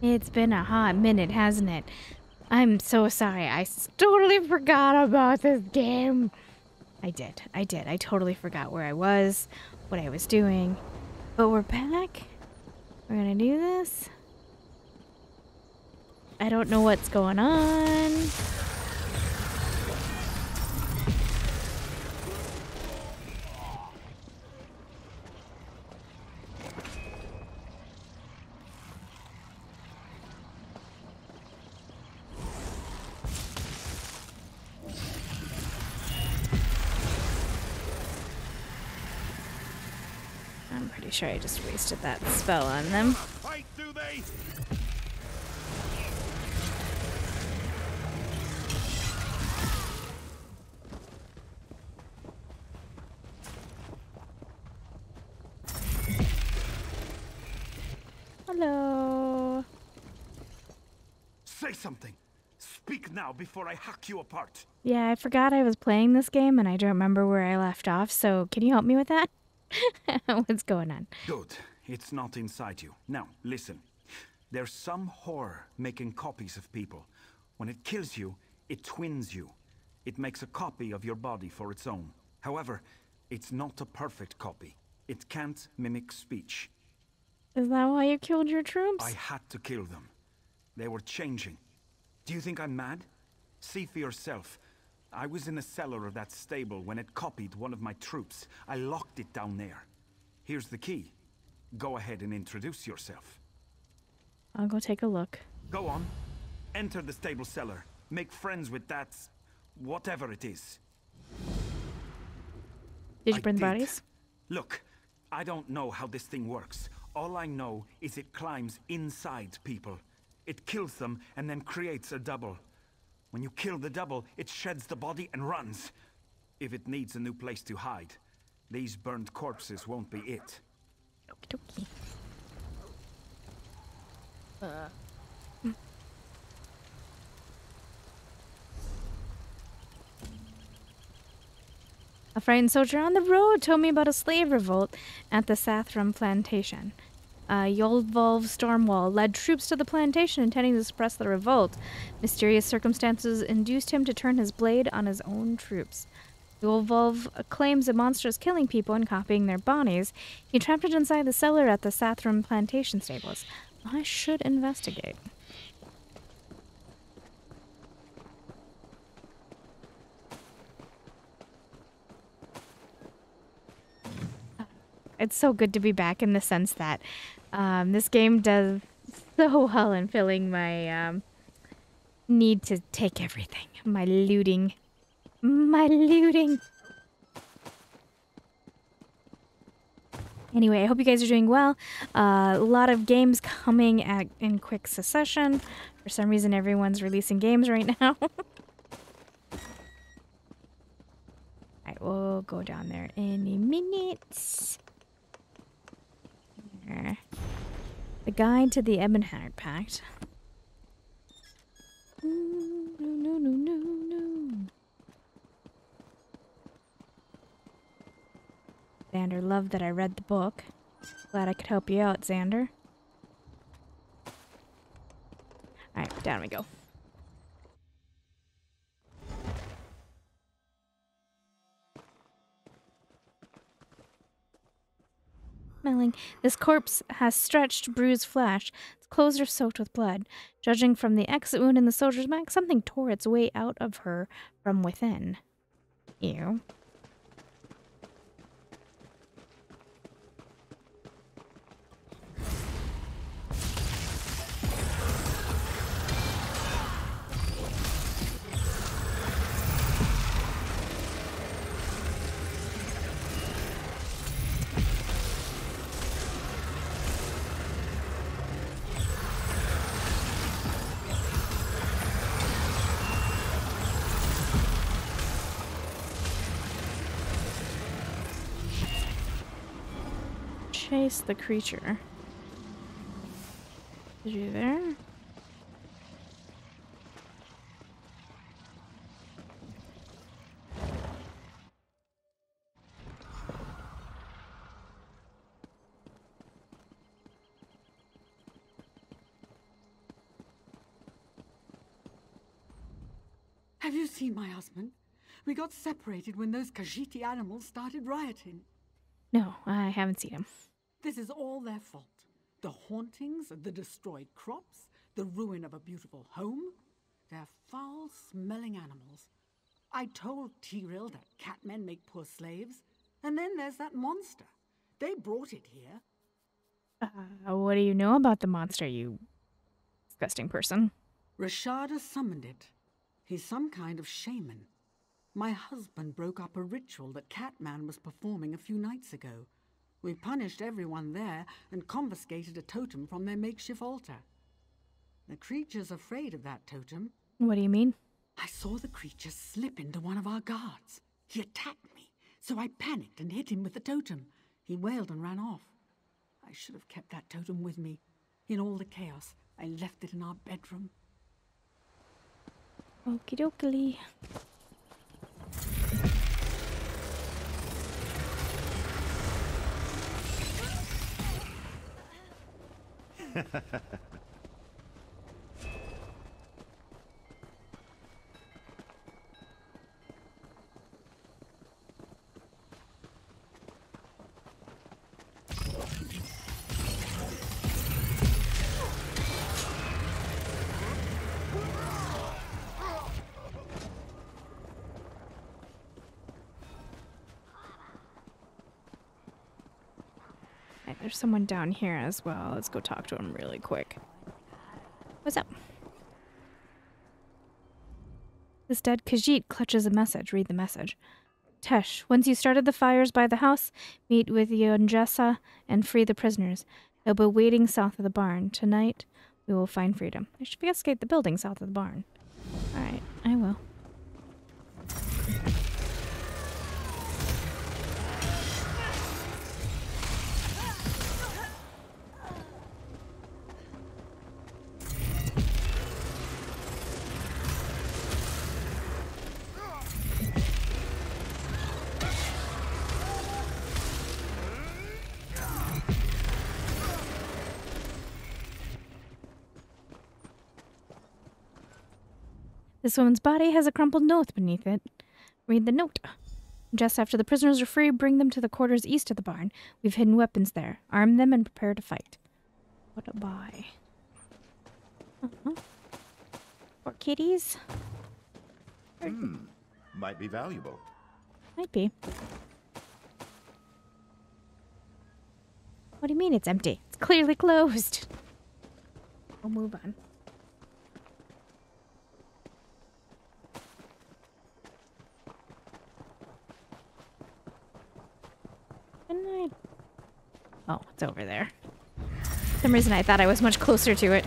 It's been a hot minute, hasn't it? I'm so sorry. I totally forgot about this game. I did. I totally forgot where I was, what I was doing. But we're back. We're gonna do this. I don't know what's going on. I'm pretty sure I just wasted that spell on them. Fight, do they? Hello. Say something. Speak now before I hack you apart. Yeah, I forgot I was playing this game and I don't remember where I left off, so can you help me with that? What's going on? Good. It's not inside you. Now, listen. There's some horror making copies of people. When it kills you, it twins you. It makes a copy of your body for its own. However, it's not a perfect copy. It can't mimic speech. Is that why you killed your troops? I had to kill them. They were changing. Do you think I'm mad? See for yourself. I was in the cellar of that stable when it copied one of my troops. I locked it down there. Here's the key. Go ahead and introduce yourself. I'll go take a look. Go on. Enter the stable cellar. Make friends with that... whatever it is. Did you burn the bodies? Look, I don't know how this thing works. All I know is it climbs inside people. It kills them and then creates a double. When you kill the double, it sheds the body and runs. If it needs a new place to hide, these burned corpses won't be it. Okie dokie. A frightened soldier on the road told me about a slave revolt at the Baertram plantation. Yolvolv Stormwall led troops to the plantation intending to suppress the revolt. Mysterious circumstances induced him to turn his blade on his own troops. Yolvolv claims a monster is killing people and copying their bodies. He trapped it inside the cellar at the Baertram plantation stables. I should investigate. It's so good to be back in the sense that this game does so well in filling my need to take everything. My looting. My looting. Anyway, I hope you guys are doing well. A lot of games coming in quick succession. For some reason, everyone's releasing games right now. Alright, we'll go down there in a minute. The Guide to the Ebonheart Pact. No. Xander loved that I read the book. Glad I could help you out, Xander. Alright, down we go. Smelling. This corpse has stretched, bruised flesh. Its clothes are soaked with blood. Judging from the exit wound in the soldier's back, something tore its way out of her from within. Ew. Chase the creature. Is you there? Have you seen my husband? We got separated when those Khajiiti animals started rioting. No, I haven't seen him. This is all their fault. The hauntings, the destroyed crops, the ruin of a beautiful home. They're foul-smelling animals. I told Tyrell that catmen make poor slaves. And then there's that monster. They brought it here. What do you know about the monster, you disgusting person? Rashada summoned it. He's some kind of shaman. My husband broke up a ritual that Catman was performing a few nights ago. We punished everyone there and confiscated a totem from their makeshift altar. The creature's afraid of that totem. What do you mean? I saw the creature slip into one of our guards. He attacked me, so I panicked and hit him with the totem. He wailed and ran off. I should have kept that totem with me. In all the chaos, I left it in our bedroom. Okie dokie. There's someone down here as well. Let's go talk to him really quick. What's up? This dead Khajiit clutches a message. Read the message. Tesh, once you started the fires by the house, meet with Yonjessa and free the prisoners. They'll be waiting south of the barn. Tonight, we will find freedom. I should escape the building south of the barn. Alright, I will. This woman's body has a crumpled note beneath it. Read the note. Just after the prisoners are free, bring them to the quarters east of the barn. We've hidden weapons there. Arm them and prepare to fight. What a buy. Poor kitties. Might be valuable. Might be. What do you mean it's empty? It's clearly closed. We'll move on. Oh, it's over there. For some reason I thought I was much closer to it.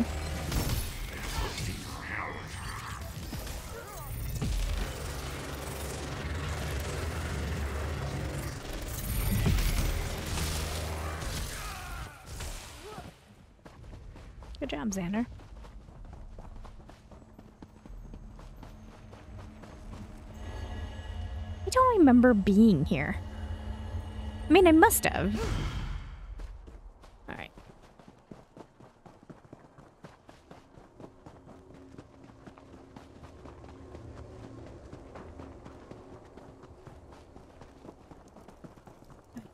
Good job, Xander. I don't remember being here. I mean, I must have. Alright.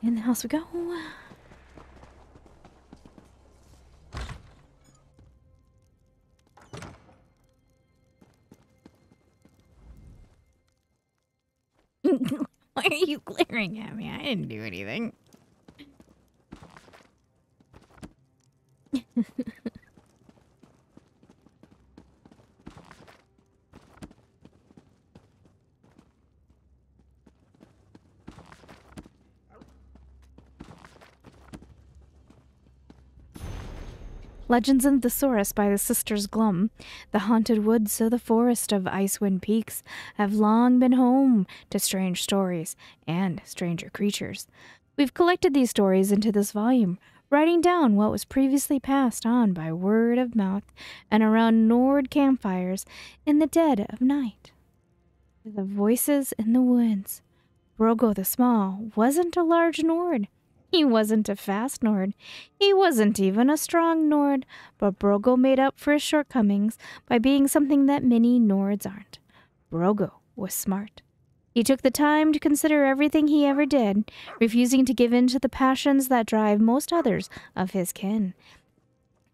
In the house we go. Why are you glaring at me? I didn't do anything. Legends of the Saurus by the Sisters Glum. The haunted woods of the forest of Icewind Peaks have long been home to strange stories and stranger creatures. We've collected these stories into this volume, writing down what was previously passed on by word of mouth and around Nord campfires in the dead of night. The voices in the woods. Brogo the Small wasn't a large Nord. He wasn't a fast Nord. He wasn't even a strong Nord, but Brogo made up for his shortcomings by being something that many Nords aren't. Brogo was smart. He took the time to consider everything he ever did, refusing to give in to the passions that drive most others of his kin.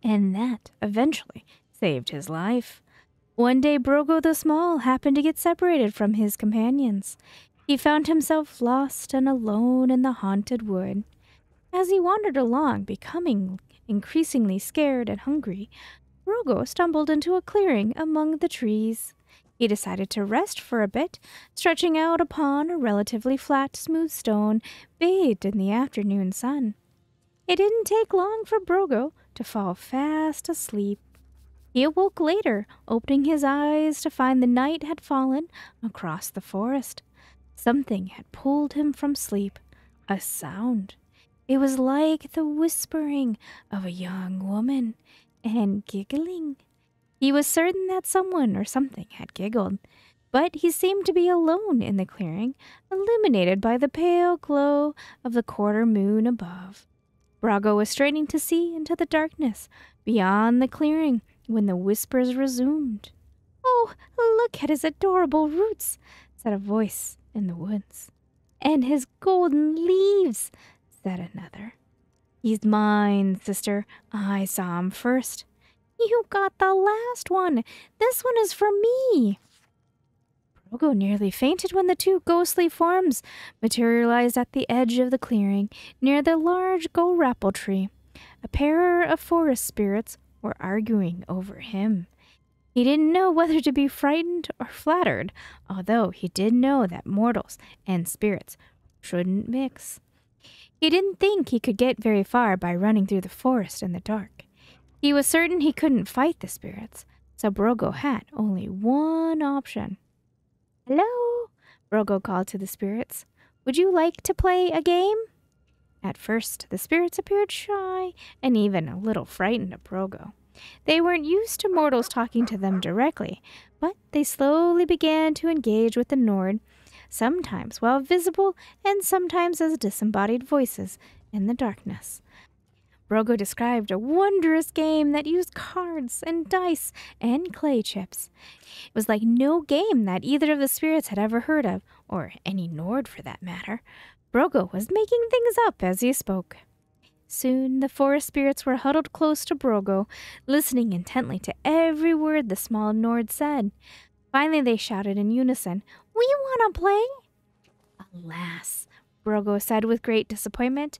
And that, eventually, saved his life. One day, Brogo the Small happened to get separated from his companions. He found himself lost and alone in the haunted wood. As he wandered along, becoming increasingly scared and hungry, Brogo stumbled into a clearing among the trees. He decided to rest for a bit, stretching out upon a relatively flat, smooth stone bathed in the afternoon sun. It didn't take long for Brogo to fall fast asleep. He awoke later, opening his eyes to find the night had fallen across the forest. Something had pulled him from sleep. A sound. It was like the whispering of a young woman, and giggling. He was certain that someone or something had giggled, but he seemed to be alone in the clearing, illuminated by the pale glow of the quarter moon above. Brogo was straining to see into the darkness beyond the clearing when the whispers resumed. "Oh, look at his adorable roots," said a voice in the woods. "And his golden leaves," said another. "He's mine, sister. I saw him first." "You got the last one. This one is for me." Brogo nearly fainted when the two ghostly forms materialized at the edge of the clearing near the large go-rapple tree. A pair of forest spirits were arguing over him. He didn't know whether to be frightened or flattered, although he did know that mortals and spirits shouldn't mix. He didn't think he could get very far by running through the forest in the dark. He was certain he couldn't fight the spirits, so Brogo had only one option. "Hello," Brogo called to the spirits. "Would you like to play a game?" At first, the spirits appeared shy and even a little frightened of Brogo. They weren't used to mortals talking to them directly, but they slowly began to engage with the Nord, sometimes while visible and sometimes as disembodied voices in the darkness. Brogo described a wondrous game that used cards and dice and clay chips. It was like no game that either of the spirits had ever heard of, or any Nord for that matter. Brogo was making things up as he spoke. Soon the forest spirits were huddled close to Brogo, listening intently to every word the small Nord said. Finally they shouted in unison, "We want to play!" "Alas," Brogo said with great disappointment,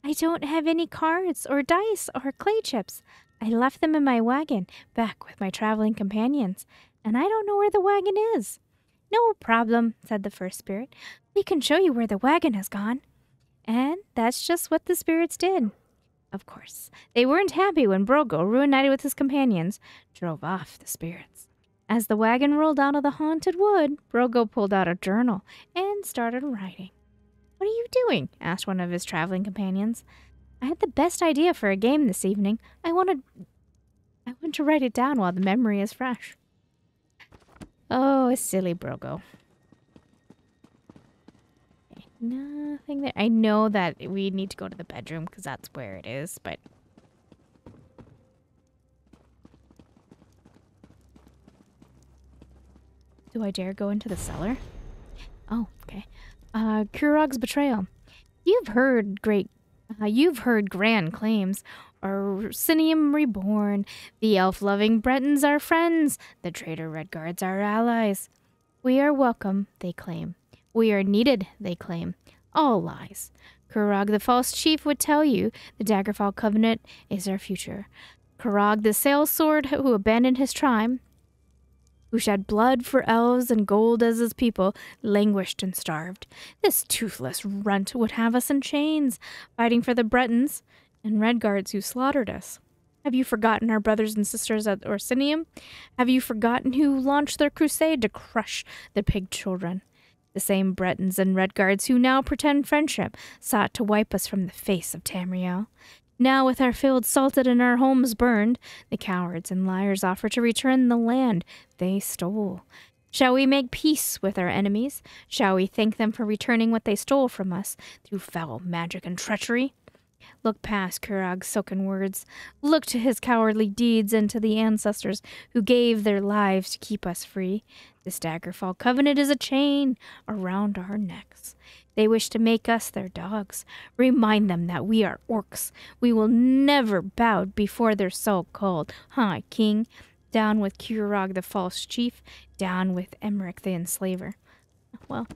"I don't have any cards or dice or clay chips. I left them in my wagon, back with my traveling companions, and I don't know where the wagon is." "No problem," said the first spirit. "We can show you where the wagon has gone." And that's just what the spirits did. Of course, they weren't happy when Brogo, reunited with his companions, drove off the spirits. As the wagon rolled out of the haunted wood, Brogo pulled out a journal and started writing. "What are you doing?" asked one of his traveling companions. "I had the best idea for a game this evening. I want to write it down while the memory is fresh." Oh, silly Brogo. Okay, nothing there. I know that we need to go to the bedroom because that's where it is, but... Do I dare go into the cellar? Oh, okay. Kurog's betrayal. You've heard grand claims. Orsinium reborn. The elf-loving Bretons are friends. The traitor Redguards are allies. We are welcome, they claim. We are needed, they claim. All lies. Kurog the false chief would tell you the Daggerfall Covenant is our future. Kurog the sail sword who abandoned his tribe, who shed blood for elves and gold as his people, languished and starved. This toothless runt would have us in chains, fighting for the Bretons and Redguards who slaughtered us. Have you forgotten our brothers and sisters at Orsinium? Have you forgotten who launched their crusade to crush the pig children? The same Bretons and Redguards who now pretend friendship sought to wipe us from the face of Tamriel. Now, with our fields salted and our homes burned, the cowards and liars offer to return the land they stole. Shall we make peace with our enemies? Shall we thank them for returning what they stole from us through foul magic and treachery? Look past Kurag's silken words. Look to his cowardly deeds and to the ancestors who gave their lives to keep us free. This Daggerfall covenant is a chain around our necks. They wish to make us their dogs. Remind them that we are orcs. We will never bow before their so-called High King. Down with Kurag the false chief. Down with Emmerich the enslaver. Well,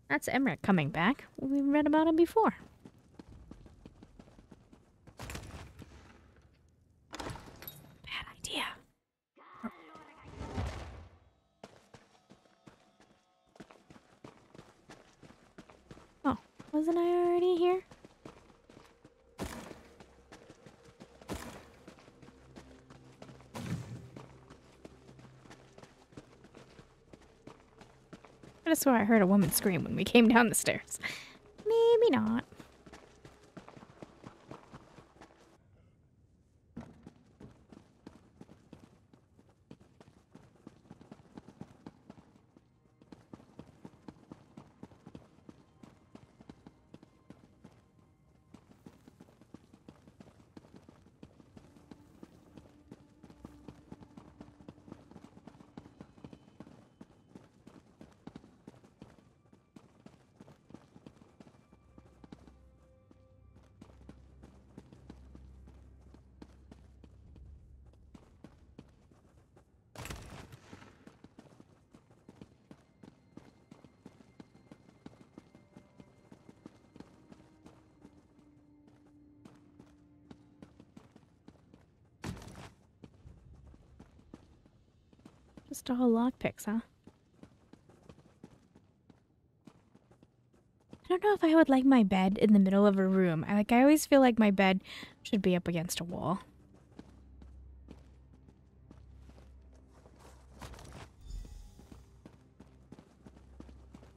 that's Emmerich coming back. We read about him before. Bad idea. Oh, wasn't I already here? I just swore I heard a woman scream when we came down the stairs. Maybe not. Just all lockpicks, huh? I don't know if I would like my bed in the middle of a room. I always feel like my bed should be up against a wall.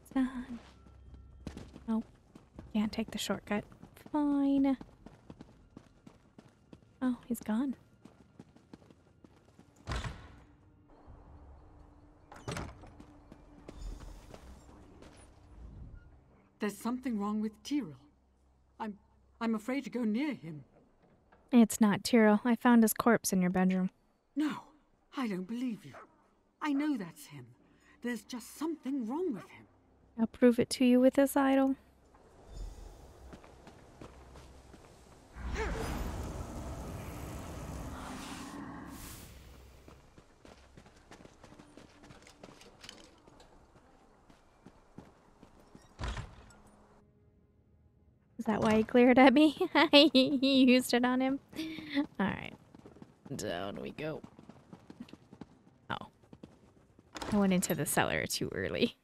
It's done. Nope. Can't take the shortcut. Fine. Oh, he's gone. There's something wrong with Tyrell. I'm afraid to go near him. It's not Tyrell. I found his corpse in your bedroom. No, I don't believe you. I know that's him. There's just something wrong with him. I'll prove it to you with this idol. Is that why he glared at me? He used it on him? Alright. Down we go. Oh. I went into the cellar too early.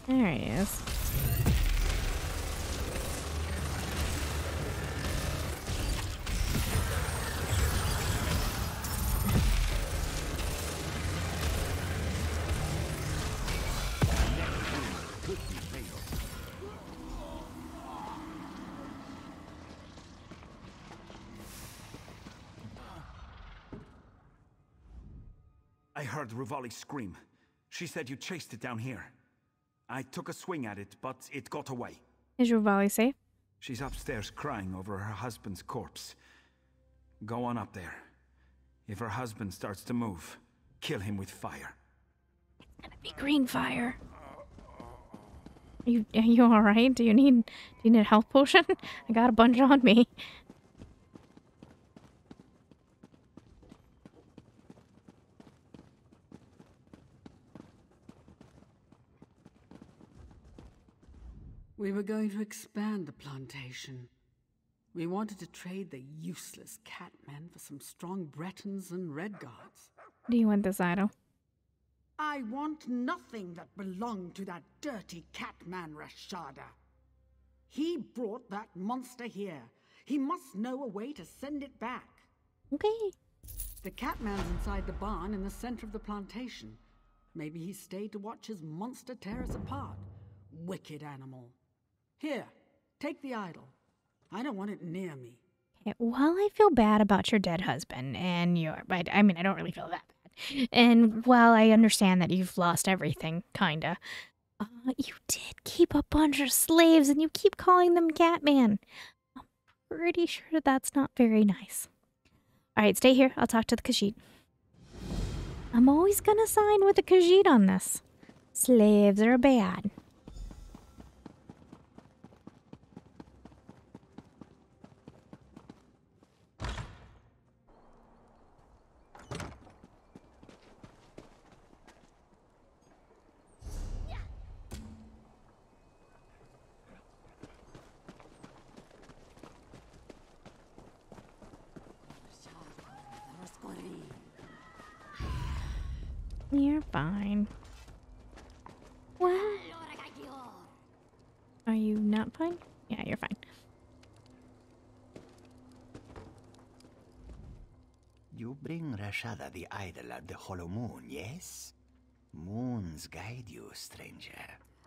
There he is. I heard Ravalox scream. She said you chased it down here. I took a swing at it, but it got away. Is your volley safe? She's upstairs crying over her husband's corpse. Go on up there. If her husband starts to move, kill him with fire. It's gonna be green fire. Are you alright? Do you need a health potion? I got a bunch on me. We were going to expand the plantation. We wanted to trade the useless catmen for some strong Bretons and Redguards. Do you want this idol? I want nothing that belonged to that dirty catman Rashada. He brought that monster here. He must know a way to send it back. Okay. The catman's inside the barn in the center of the plantation. Maybe he stayed to watch his monster tear us apart. Wicked animal. Here, take the idol. I don't want it near me. Okay, well, I feel bad about your dead husband and I mean, I don't really feel that bad. And while I understand that you've lost everything, kinda, you did keep a bunch of slaves and you keep calling them Catman. I'm pretty sure that's not very nice. Alright, stay here. I'll talk to the Khajiit. I'm always gonna sign with the Khajiit on this. Slaves are bad. You're fine. What? Are you not fine? Yeah, you're fine. You bring Rashada the idol at the Hollow Moon, yes? Moons guide you, stranger.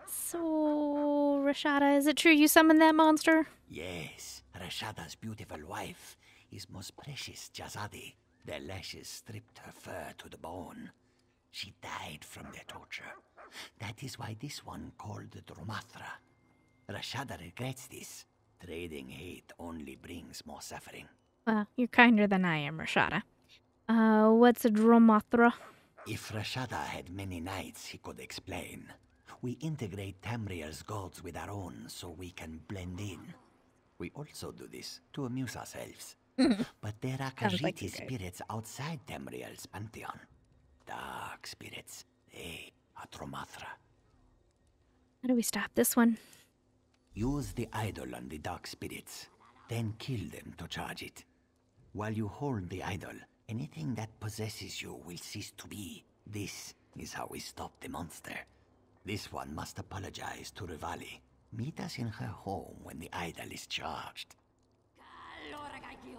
So, Rashada, is it true you summoned that monster? Yes, Rashada's beautiful wife is most precious Jazadi. Their lashes stripped her fur to the bone. She died from their torture. That is why this one called the Dromathra. Rashada regrets this. Trading hate only brings more suffering. Well, you're kinder than I am, Rashada. What's a Dromathra? If Rashada had many nights, he could explain. We integrate Tamriel's gods with our own so we can blend in. We also do this to amuse ourselves. But there are Khajiit spirits outside Tamriel's pantheon. Dark spirits. They are Dromathra. How do we stop this one? Use the idol on the dark spirits, then kill them to charge it. While you hold the idol, anything that possesses you will cease to be. This is how we stop the monster. This one must apologize to Rivali. Meet us in her home when the idol is charged.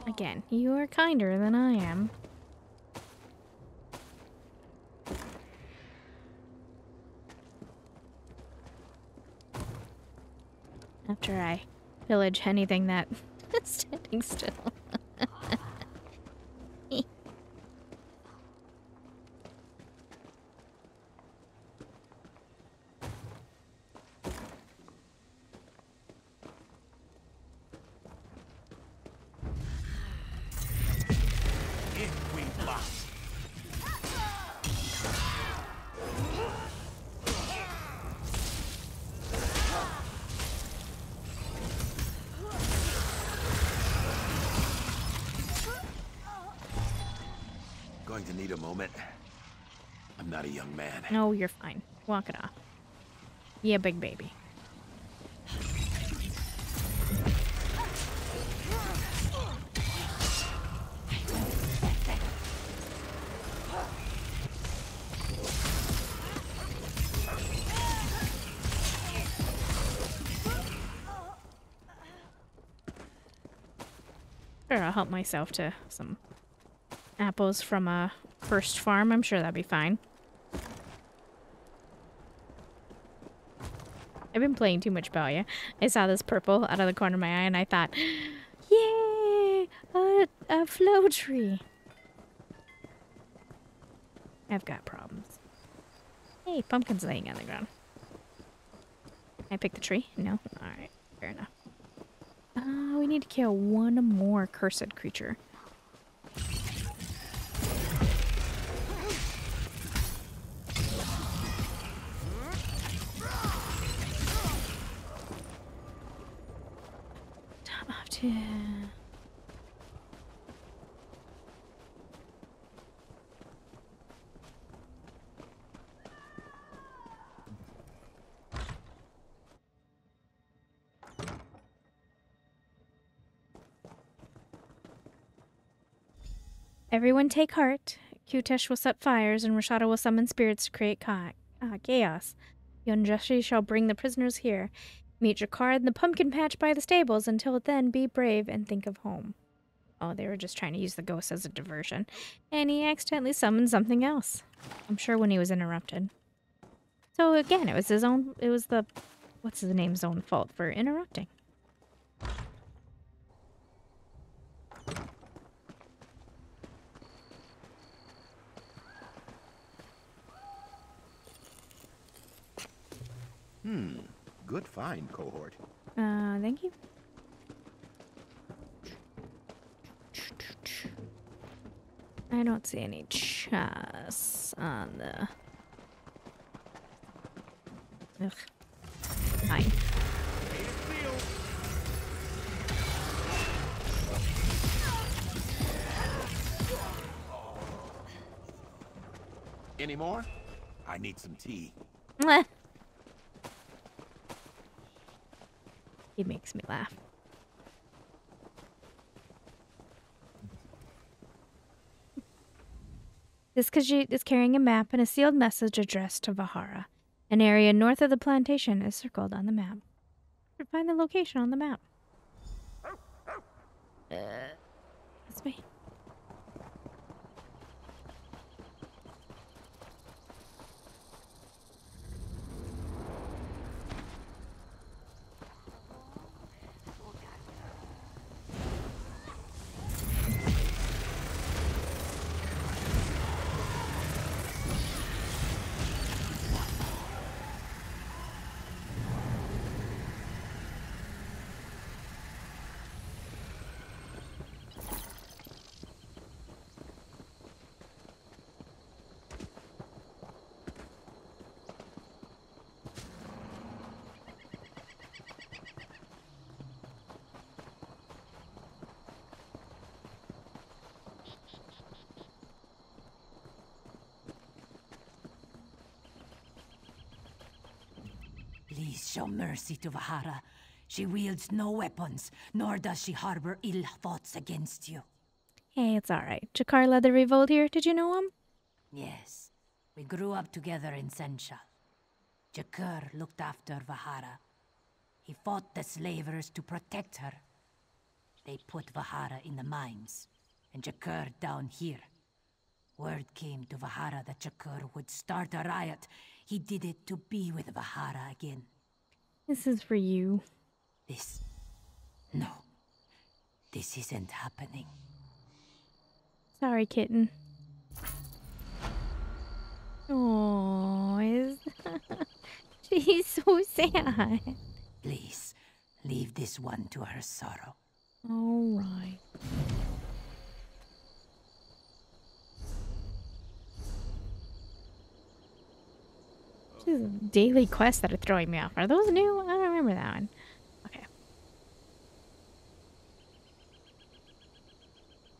Again, you are kinder than I am. After I pillage anything that is standing still. Going to need a moment. I'm not a young man. No, you're fine. Walk it off. Yeah, big baby. Sure, I'll help myself to some apples from a first farm. I'm sure that'd be fine. I've been playing too much Balia. I saw this purple out of the corner of my eye and I thought, yay! A flow tree. I've got problems. Hey, pumpkin's laying on the ground. Can I pick the tree? No? Alright, fair enough. We need to kill one more cursed creature. Top off to... Everyone take heart. Kutesh will set fires, and Rashada will summon spirits to create chaos. Yonjashi shall bring the prisoners here. Meet Jakar in the pumpkin patch by the stables. Until then, be brave and think of home. Oh, they were just trying to use the ghost as a diversion. And he accidentally summoned something else. I'm sure when he was interrupted. So again, it was his own... It was the... What's his name's own fault for interrupting. Good find, cohort. Thank you. I don't see any chests on the... Ugh. Fine. Any more? I need some tea. He makes me laugh. This Khajiit is carrying a map and a sealed message addressed to Vahara. An area north of the plantation is circled on the map. Find the location on the map. That's me. Please show mercy to Vahara. She wields no weapons, nor does she harbor ill thoughts against you. Hey, it's alright. Jakar led the revolt here. Did you know him? Yes, we grew up together in Senshal. Jakar looked after Vahara. He fought the slavers to protect her. They put Vahara in the mines, and Jakar down here. Word came to Vahara that Jakar would start a riot. He did it to be with Vahara again. This is for you. No. This isn't happening. Sorry, kitten. Oh, she's so sad. Please, leave this one to her sorrow. All right. These are daily quests that are throwing me off. Are those new? I don't remember that one. Okay.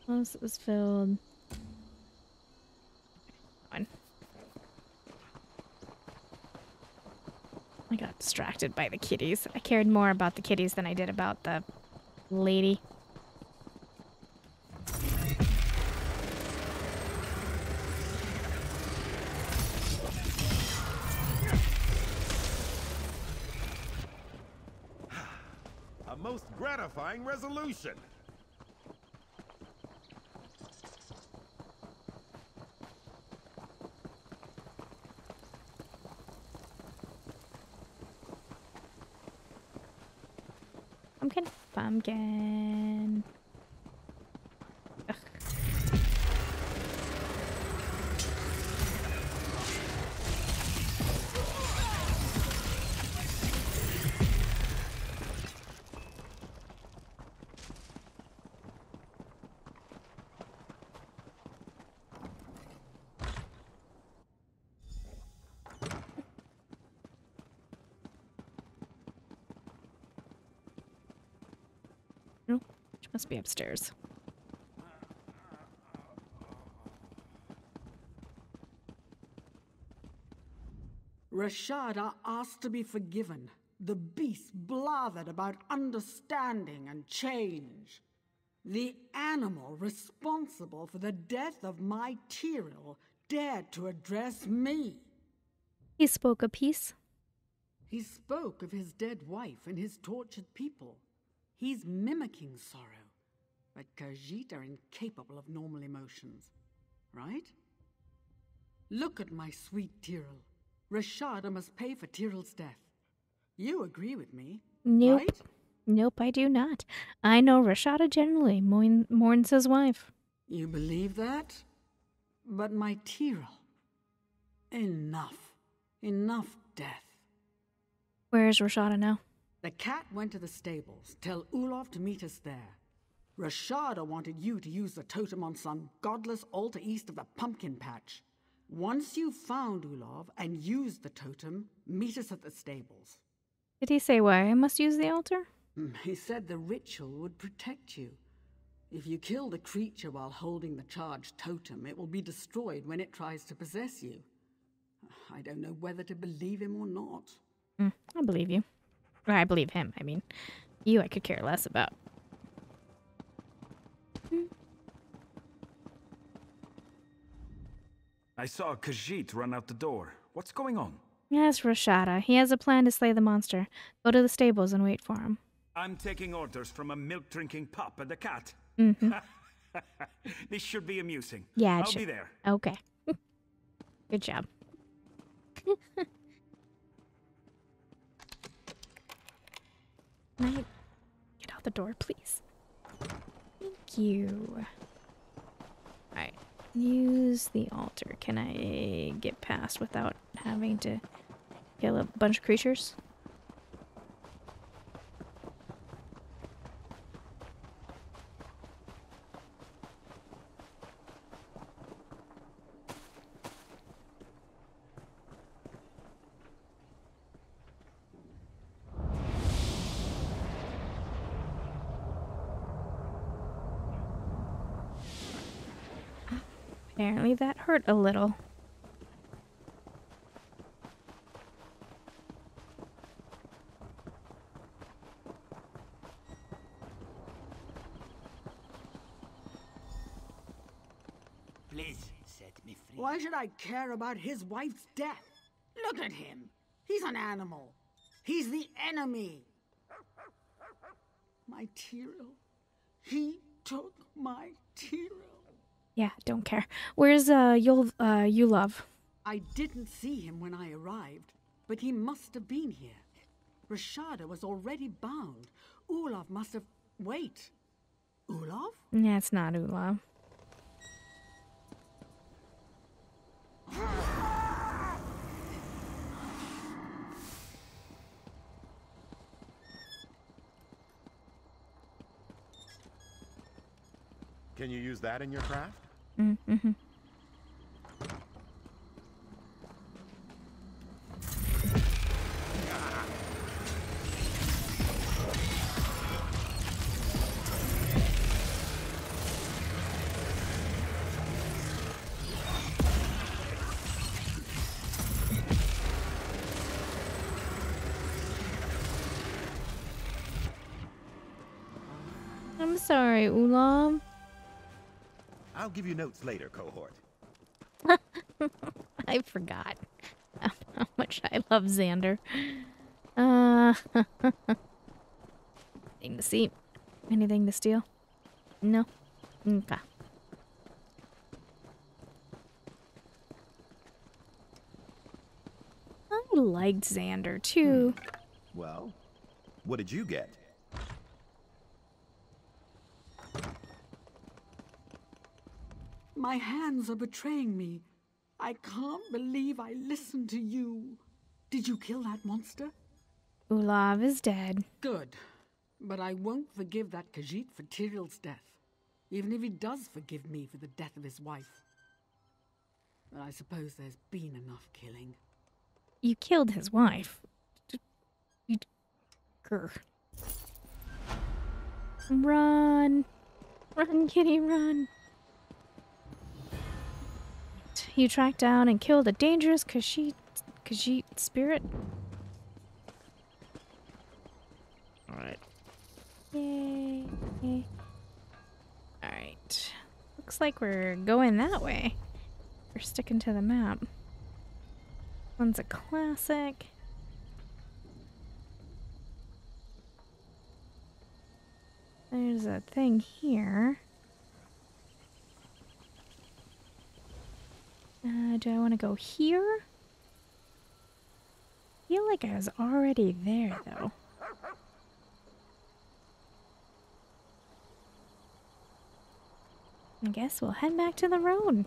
This is filled. Okay, I got distracted by the kitties. I cared more about the kitties than I did about the lady. A most gratifying resolution. Pumpkin. Ugh. No, she must be upstairs. Rashada asked to be forgiven. The beast blathered about understanding and change. The animal responsible for the death of my Tyrell dared to address me. He spoke a piece. He spoke of his dead wife and his tortured people. He's mimicking sorrow, but Khajiit are incapable of normal emotions, right? Look at my sweet Tyrell. Rashada must pay for Tyrell's death. You agree with me, Nope. right? Nope, I do not. I know Rashada generally mourns his wife. You believe that? But my Tyrell... Enough. Enough death. Where's Rashada now? The cat went to the stables. Tell Ulov to meet us there. Rashada wanted you to use the totem on some godless altar east of the pumpkin patch. Once you've found Ulov and used the totem, meet us at the stables. Did he say why I must use the altar? He said the ritual would protect you. If you kill the creature while holding the charged totem, it will be destroyed when it tries to possess you. I don't know whether to believe him or not. I believe you. Or I believe him, I mean. You I could care less about. I saw Khajiit run out the door. What's going on? Yes, Rashada. He has a plan to slay the monster. Go to the stables and wait for him. I'm taking orders from a milk-drinking pup and a cat. Mm-hmm. This should be amusing. Yeah, I'll be there. Okay. Good job. Can I get out the door, please? Thank you. Alright. Use the altar. Can I get past without having to kill a bunch of creatures? Apparently that hurt a little. Please set me free. Why should I care about his wife's death? Look at him. He's an animal. He's the enemy. My Tyrell. He took my Tyrell. Yeah, don't care. Where's Ulov? I didn't see him when I arrived, but he must have been here. Rashada was already bound. Ulov must have... Wait. Ulov? Yeah, it's not Ulov. Can you use that in your craft? Mm-hmm. I'm sorry, Ulov. I'll give you notes later, cohort. I forgot how much I love Xander. Anything to see? Anything to steal? No? Okay. I liked Xander too. Well, what did you get? My hands are betraying me. I can't believe I listened to you. Did you kill that monster? Ulov is dead. Good. But I won't forgive that Khajiit for Tyrell's death. Even if he does forgive me for the death of his wife. But I suppose there's been enough killing. You killed his wife. You... Grr. Run. Run, kitty, run. You tracked down and killed a dangerous Khajiit spirit. Alright. Yay. Alright. Looks like we're going that way. We're sticking to the map. One's a classic. There's a thing here. Do I want to go here? I feel like I was already there, though. I guess we'll head back to the road.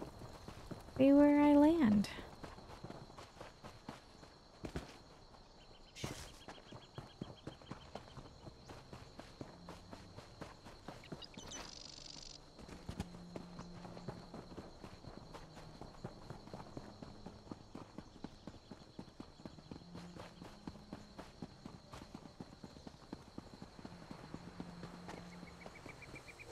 See where I land.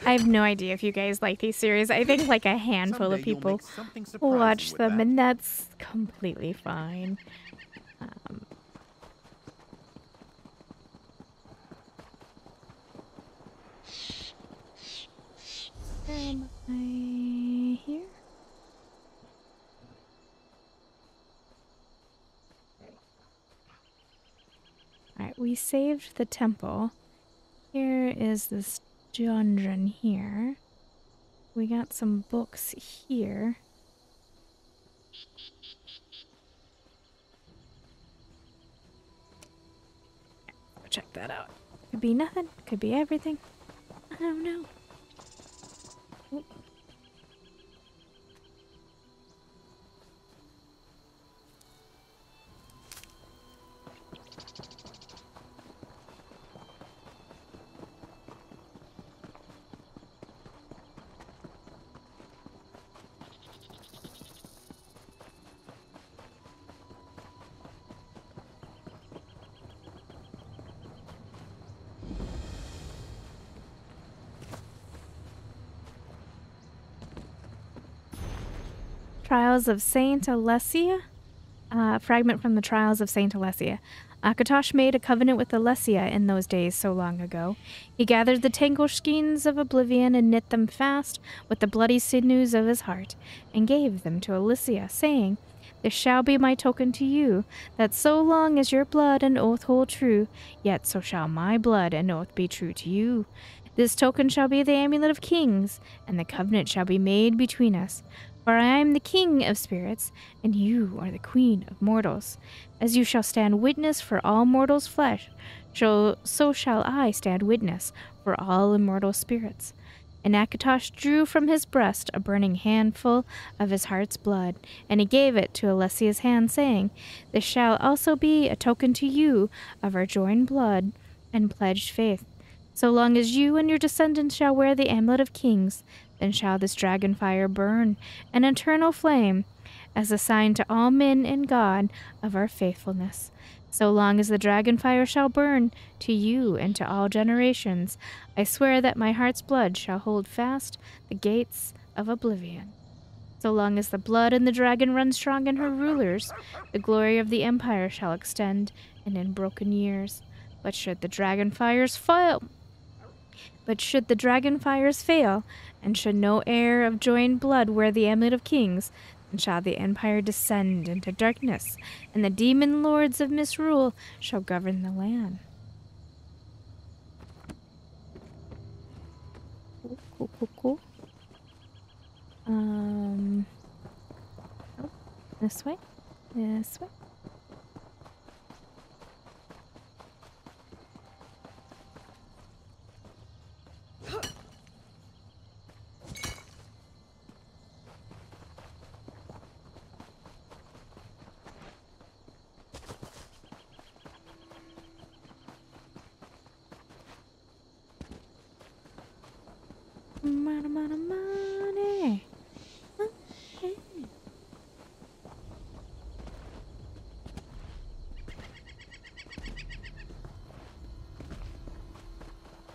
I have no idea if you guys like these series. I think like a handful Someday of you'll people make something surprising watch with them, that. and that's completely fine. Am I here? Alright, we saved the temple. Here is this dungeon here. We got some books here. Go check that out. Could be nothing, could be everything. I don't know. Oop. Trials of Saint Alessia? Fragment from the Trials of Saint Alessia. Akatosh made a covenant with Alessia in those days so long ago. He gathered the tangled skeins of oblivion and knit them fast with the bloody sinews of his heart, and gave them to Alessia, saying, "This shall be my token to you, that so long as your blood and oath hold true, yet so shall my blood and oath be true to you. This token shall be the amulet of kings, and the covenant shall be made between us. For I am the king of spirits, and you are the queen of mortals. As you shall stand witness for all mortals' flesh, so shall I stand witness for all immortal spirits." And Akatosh drew from his breast a burning handful of his heart's blood, and he gave it to Alessia's hand, saying, "This shall also be a token to you of our joined blood and pledged faith. So long as you and your descendants shall wear the amulet of kings, then shall this dragon fire burn, an eternal flame, as a sign to all men and God of our faithfulness. So long as the dragon fire shall burn, to you and to all generations, I swear that my heart's blood shall hold fast the gates of oblivion. So long as the blood in the dragon runs strong in her rulers, the glory of the empire shall extend in unbroken years. But should the dragon fires fail, and should no heir of joined blood wear the amulet of kings, then shall the empire descend into darkness, and the demon lords of misrule shall govern the land." Cool. Oh, this way. Money. Okay.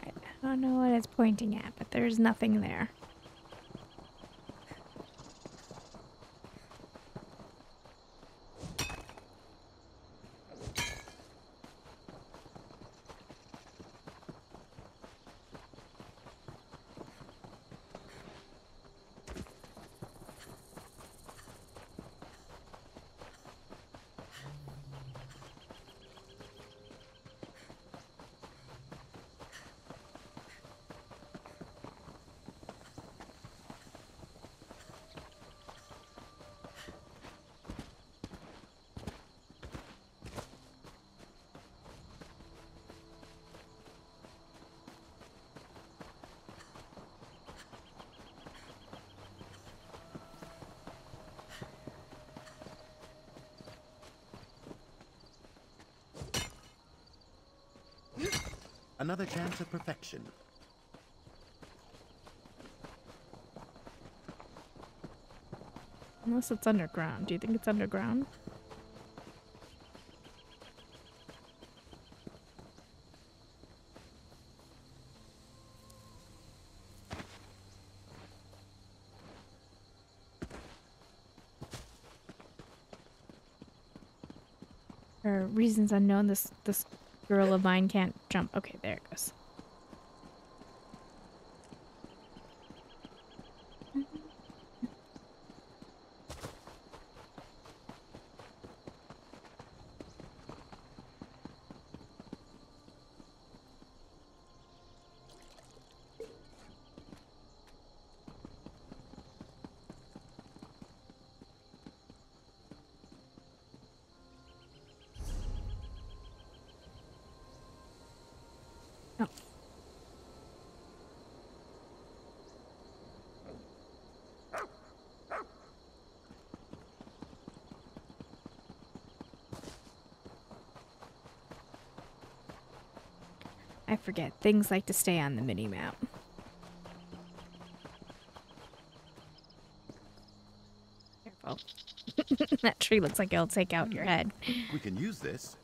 I don't know what it's pointing at, but there's nothing there. Another chance of perfection. Unless it's underground. Do you think it's underground? For reasons unknown, this girl of mine can't jump. Okay, there it goes. I forget. Things like to stay on the mini-map. Careful. That tree looks like it'll take out your head. We can use this.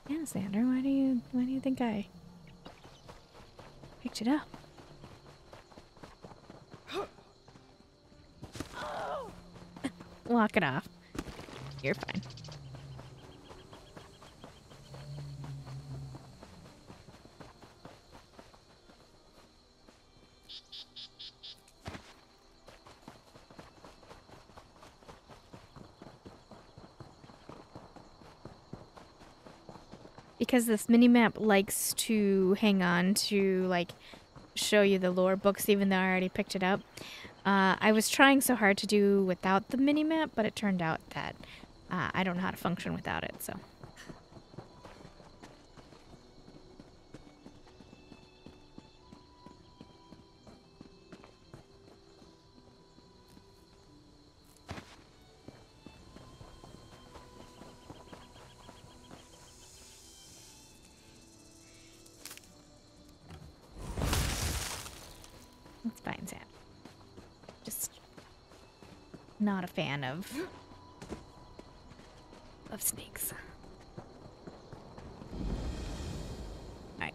Yeah, Xander, why do you think I picked it up? Walk it off. You're fine. Because this mini-map likes to hang on to, like, show you the lore books even though I already picked it up. I was trying so hard to do without the mini-map, but it turned out that I don't know how to function without it, so. It's fine, Sam. Just not a fan of snakes. Alright.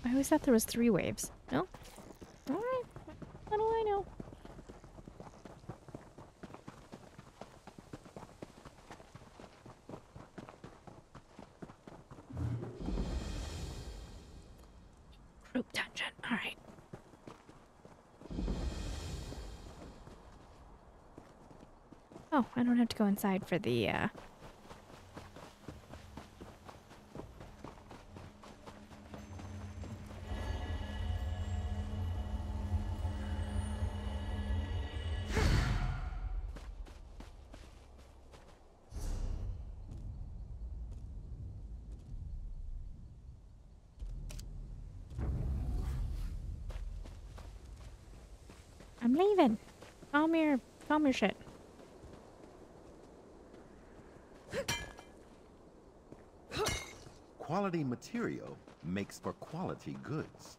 I always thought there was 3 waves. No? Alright. How do I know? Group dungeon. Alright. Oh, I don't have to go inside for the, I'm leaving. Calm your shit. Quality material makes for quality goods.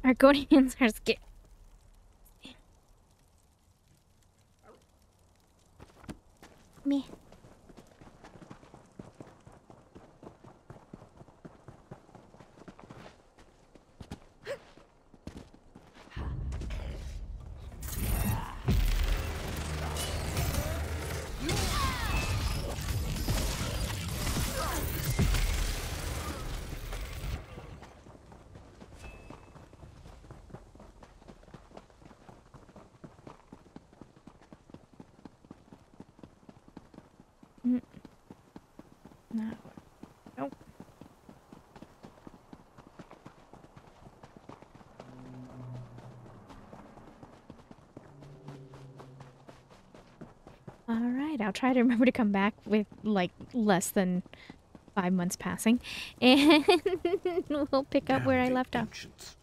Argonians are scared. Me. No. Nope. All right, I'll try to remember to come back with like less than 5 months passing, and we'll pick up where I left off. Ancients.